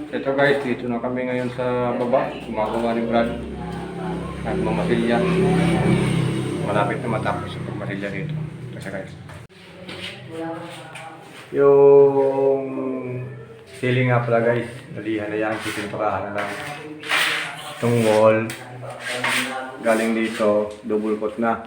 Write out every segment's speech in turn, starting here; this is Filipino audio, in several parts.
Ito guys, dito na kami ngayon sa baba. Gumagawa ni Brad. Nagmamasilya. Malapit na matapos sa pagmasilya dito. Ito siya guys. Yung ceiling nga pala guys, nalihan na yan. Pipinturahan na lang. Itong wall, galing dito, double coat na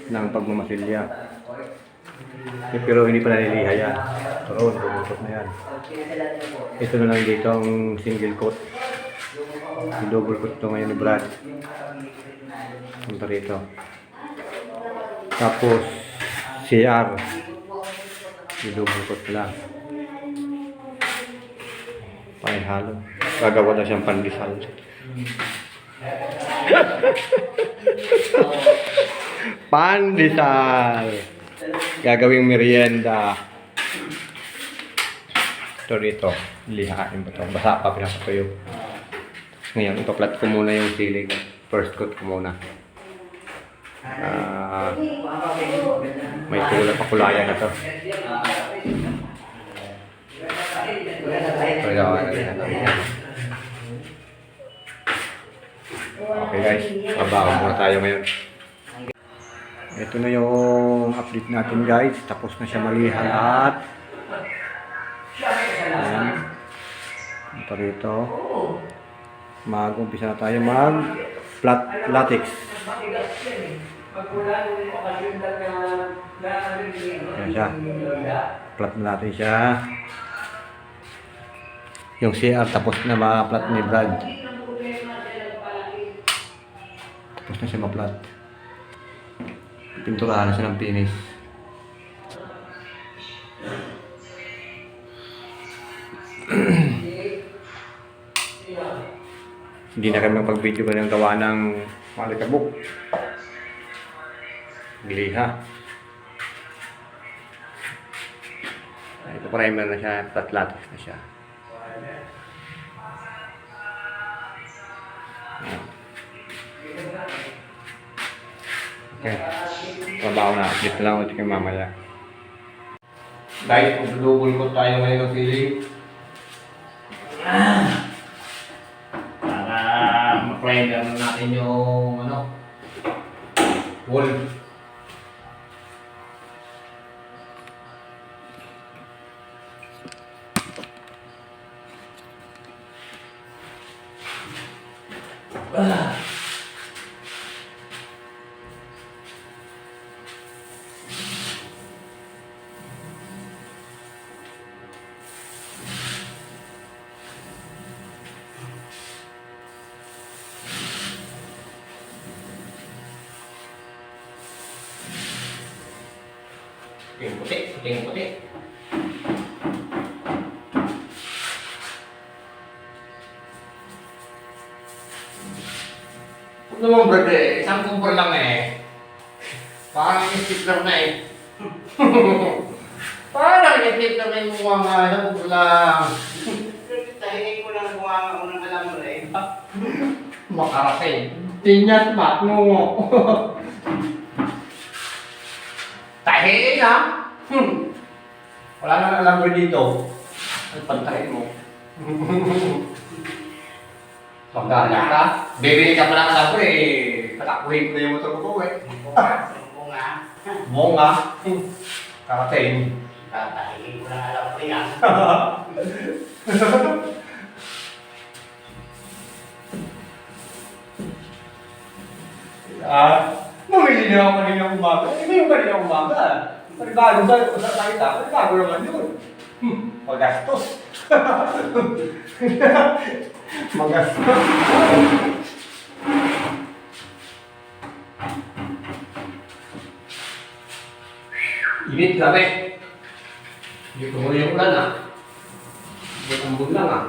ng pagmamasilya. Pero hindi pa naliliha yan. Pero double coat na yan. Ito na lang dito ang single coat. Yung double coat ito ngayon ni Brad. Punta rito. Tapos CR. Yung double coat lang. Panghalo. Gagawa na siyang pandesal. Pandesal. Gagawing merienda. Ito rito, lihain ba ito? Basa pa, pinapatuyo. Ngayon, ipaplat ko muna yung ceiling. First coat ko muna. May pakulayan na ito. Okay guys, trabaho muna tayo ngayon. Ito na yung update natin guys. Tapos na siya malihan at ayan. Ito rito. Mag-umpisa na tayo mag-flat latex. Ayan siya. Flat na natin siya. Yung CR tapos na ma-flat ni Brad. Tapos na siya ma-flat. Pinturahan na siya ng finish. Hindi na kami magpag-video ka ng gawa ng malikabok. Gliha. Ito primer na siya, flat latex na siya. Okay. Trabaho na. Dito lang ulit kayo mamaya. Guys, mag-double coat tayo ngayon ng ceiling. Para ma-primer natin yung wall. Puting puti. Huwag naman Brad eh, isang kumpor lang eh. Parang yung stapler na eh. Parang yung stapler na yung mukha nga, isang kumpor lang. Tahingin ko lang kung ang unang alam mo na eh. Makarating. Tinyas mat mo. Tahingin ha? Wala nang alam ko dito. Ay, pantahin mo. Magdala ka? Bibili ka pa ng alam ko eh. Katakuhin ko na yung motor ko eh. Bunga. Bunga. Karating. Tahingin ko lang alam ko yan. Bumili niyo ako kanina umaga. Hindi yung kanina umaga. Panibago sa salita. Panibago naman yun. Magastos. Magastos. Init grabe. Hindi tumuloy yung ulan ah. Hindi tambun lang ah.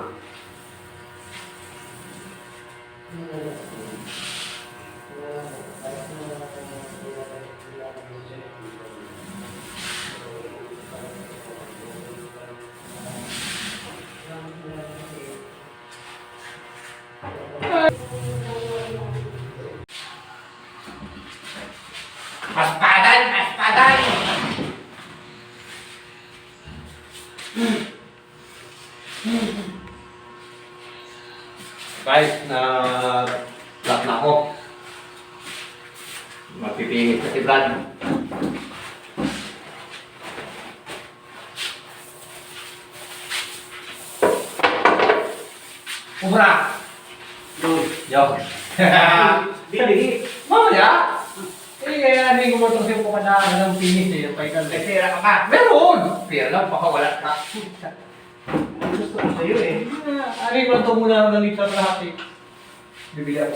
Paspadan! Paspadan! Guys, na lock na ako. Mapipingit na si Brad. Ubra! Yo. Bili. Mamaya! Eh, ano yung gumotong siya ko kadaan ng finish eh. Nasira ka pa. Meron! Pero lang, baka wala ka. Gusto ko sa'yo eh. Ano yung gumotong muna ng liter lahat eh. Bibili ako.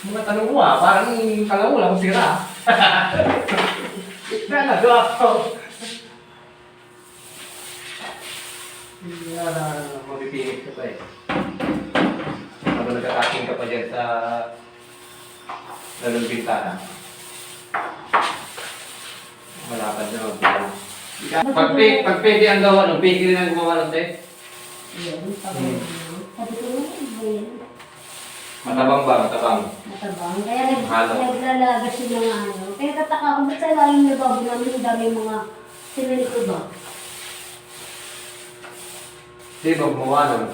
Mga tanong mo parang kala mo lang kung sira. Talaga ako. Hindi na mapipinit ka pa eh. Ano nagkakaking ka pa dyan sa lalong bintana. Malapad na magpapal. Pag pwede ang gawa, no? Pwede rin ang gumawa ng te. Sabi ko yun. Matabang ba? Matabang. Matabang. Kaya Halo. naglalagas yung mga ano. Kaya tataka ako, ba't sa lalim na bago namin yung dami mga sinanito ba? Hindi ba gumawa nun?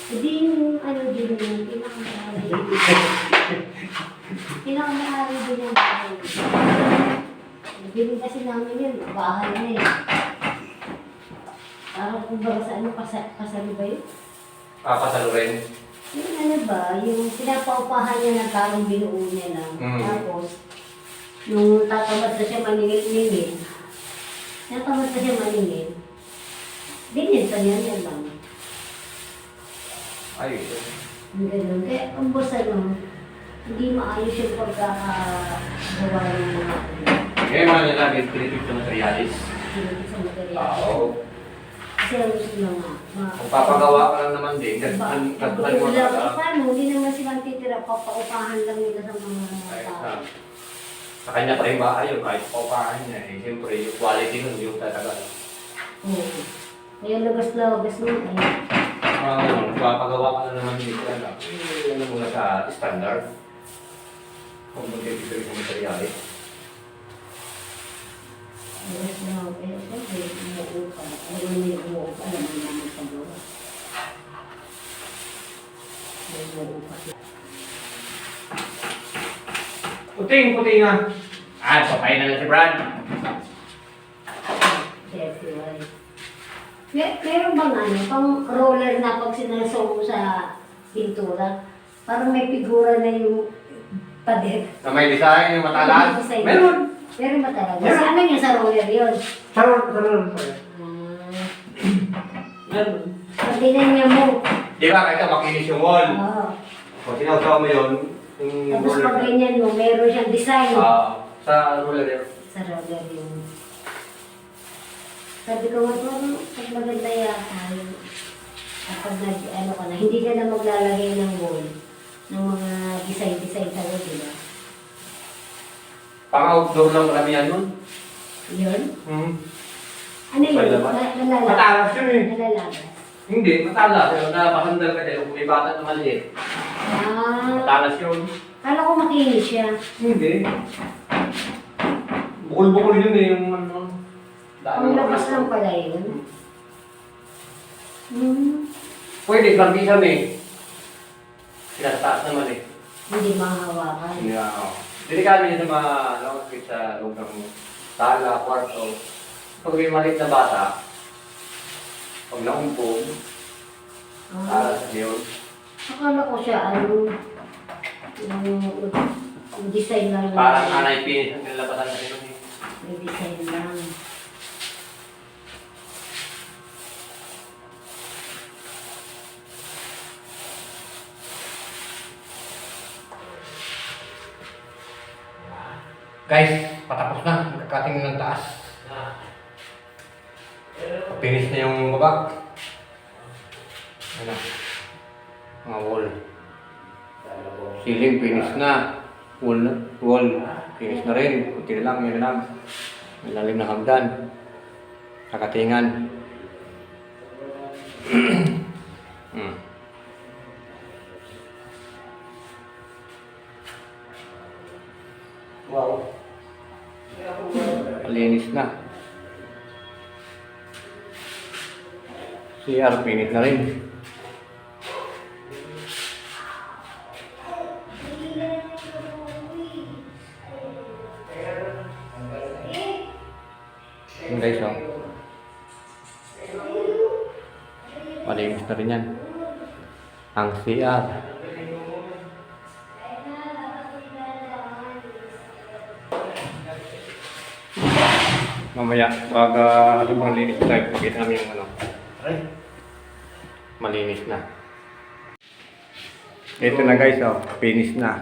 Hindi yung ano din yung pinakamahali. Pinakamahali din yung bahay. Bilhin kasi namin yun, bahay na eh. Parang kung baga sa ano, kasali ba yun? Papasalo rin. Yung ano ba, yung pinapaupahan niya ng karong binuo niya lang. Tapos, nung tatamad na siya maningil-ningil, natamad na siya maningil, bininta niya niya lang. Ay, Ang ganun. Kaya ang boss ano, hindi maayos yung pagkakagawa ng mga ngayon mga nilagay pinipip sa materialis. sa material. Oo. Kasi ang gusto na nga, Kung papagawa ka lang naman din, dagdagan mo lang, talaga. paano, hindi naman silang titira, papaupahan lang nila sa mga tao. Sa kanya pa rin ba ayaw, kahit paupahan niya eh. Siyempre, yung quality nun, yung talaga. Oo. Kaya lagas-lagas mo, Papagawa ka na naman dito, ano muna sa standard. Kung mag-depende sa materialis. lagas-lagas, kaya siyempre, umuupa. Ayaw nila umuupa, naman naman sa gawa. Umuupa siya. Puting nga. Papay na lang si Brad. Meron bang ano, pang roller na pag sinasong mo sa pintura, parang may figura na yung pader. Na may design, yung matalas. May design. Meron. Meron ba talaga? Sa ano yung sa roller yun? Saron pa yan. Meron. Pag tinanya mo. Di ba, kahit makinis yung wall. Oo. Kung sinawsaw mo yun, yung Tapos roller pag ganyan mo, meron siyang design. sa roller yun. Sa roller yun. Sabi ko, pag maganda yata yun. Kapag ano ka na, hindi ka na maglalagay ng wall ng mga design-design sa wall, di ba? Pang-outdoor lang maramihan yun. Yun? Hmm. Ano yun? Palaban. Nalalabas. Matalas yun eh. Nalalabas. Hindi, matalas. Pero napakandal ka dyan. Kung may bata na maliit. Ah, Matalas yun. kala ko makinis siya. Hindi. Bukol-bukol yun eh. Yung ano. Ang labas lang pala yun. Hmm. Pwede, plantisan eh. Pinataas naman eh. Hindi mahawakan. Yeah. Delikado yun sa mga, ano, sa loob ng sala, kwarto. Pag may maliit na bata, pag naumpog, Ah, alas yun. akala ko siya, ano, yung design lang. Parang anay pinis ang nilabasan na yun eh. May design lang. Guys, patapos na. Nagkakating ng taas. Finish na yung baba. Ano? Mga wall. Ceiling, finish na. Wall, finish na rin. Kunti na lang, yun na lang. Malalim na hagdan. Nakatingan. Wow. Malinis na. CR finish na rin. Yun guys, oh. Malinis na rin yan. Ang CR. Mamaya, pag malinis tayo, pakita namin yung ano. Malinis na. Ito na guys, oh, finish na.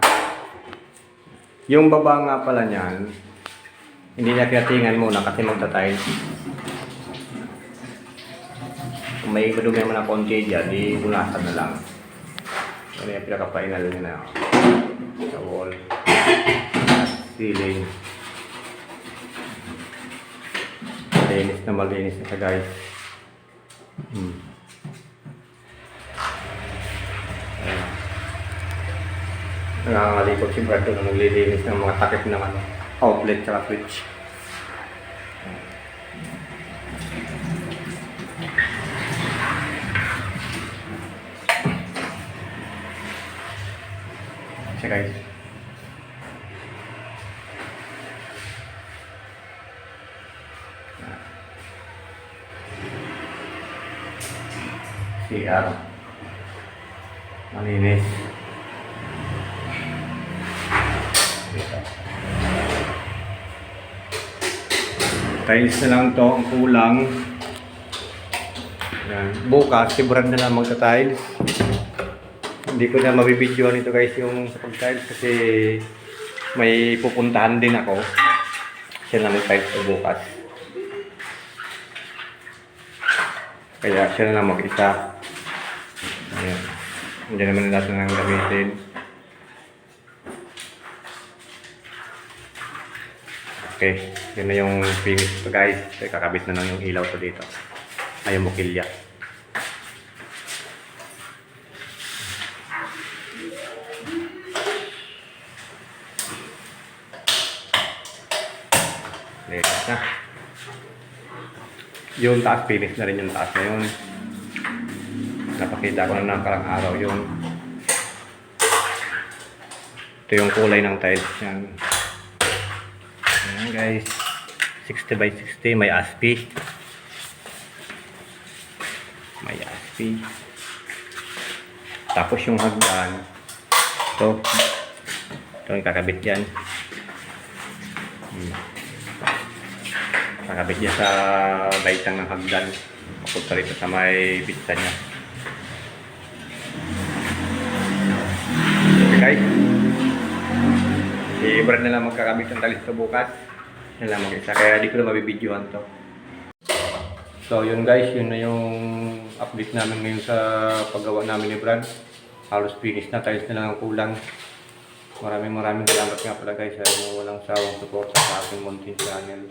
Yung baba nga pala niyan, hindi na tiyatingan muna kasi magta-tile. Kung may madumi naman na konti dyan, di bunasan na lang. Ano yung pinaka-final nyo na, oh. Sa wall, ceiling. Malinis na siya guys. Nangangalikot si Brad doon naglilinis ng mga takip ng ano, outlet at switch. Siya guys. CR malinis. Tiles na lang to ang kulang. Yan. Bukas si Brad na lang magta-tiles. Hindi ko na mabibidyoan ito guys yung sa pag-tiles kasi may pupuntahan din ako. Siya na mag-tiles sa bukas. Kaya siya na lang mag-isa. Ayan. Hindi naman natin ang gamitin. Okay, yun na yung finish ko guys. Kakabit na lang yung ilaw ko dito. Ay, yung bukilya. Linis na. Yung taas, finish na rin yung taas na yun. Napakita ko na nakarang araw yun. Ito yung kulay ng tiles yan. Ayan guys, 60 by 60, may ASPI. May ASPI. Tapos yung hagdan, ito yung kakabit yan. Kakabit niya sa baitang ng hagdan. Papunta rito sa may pizza niya. Okay guys, si Brad na lang magkakabit ng talis to bukas. Yan lang mag-isa, kaya di ko na mabibidyohan to. So yun guys, yun na yung update namin ngayon sa paggawa namin ni Brad. Halos finish na, tiles na lang ang kulang. Maraming salamat nga pala guys sa walang sawang support sa aking munting channel.